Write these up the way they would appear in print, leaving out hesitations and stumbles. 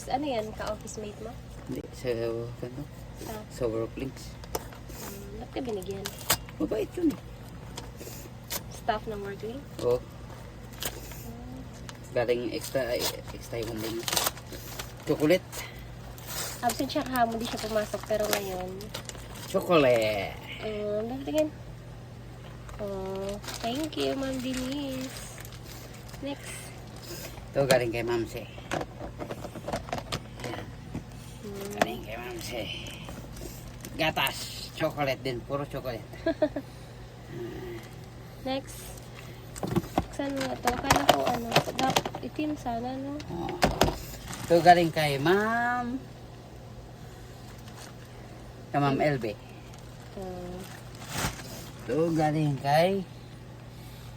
ano yan, ka-office mate mo? Hindi, sa, ano, Ah, sa worklinks. ba't ka binigyan? Mabait yun eh. Staff ng working? Oo. Galing extra yung huling. Chocolate. Absent siya kahapon, di siya pumasok. Pero ngayon, Chocolate. tingin. Oh, thank you, Ma'am Denise. Next. Ito galing kay Mamse. Ayan. Galing kay Mamse. Gatas. Chocolate din. Puro chocolate. Next. Saan nga to? Kala ko ano, itim sana, no? Oh. Ito galing kay Ma'am. Kay Ma'am LB. Ito galing kay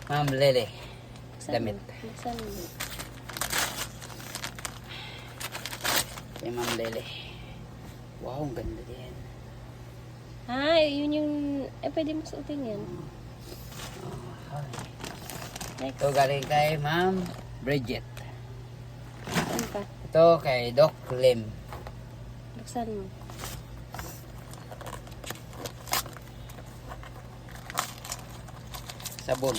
Ma'am Lele. Damit. Saan? Kay Ma'am Lele. Wow, ang ganda din. Yun yung, pwede mo suotin yan. Next. Ito galing kay Ma'am Bridget. Saan pa? Ito kay Doc Lim. Buksan mo. Sabon.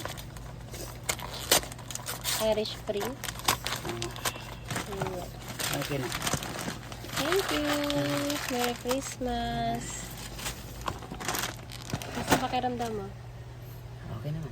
Irish Spring. Okay na. Thank you. Merry Christmas. Basta pakiramdam mo. Okay naman.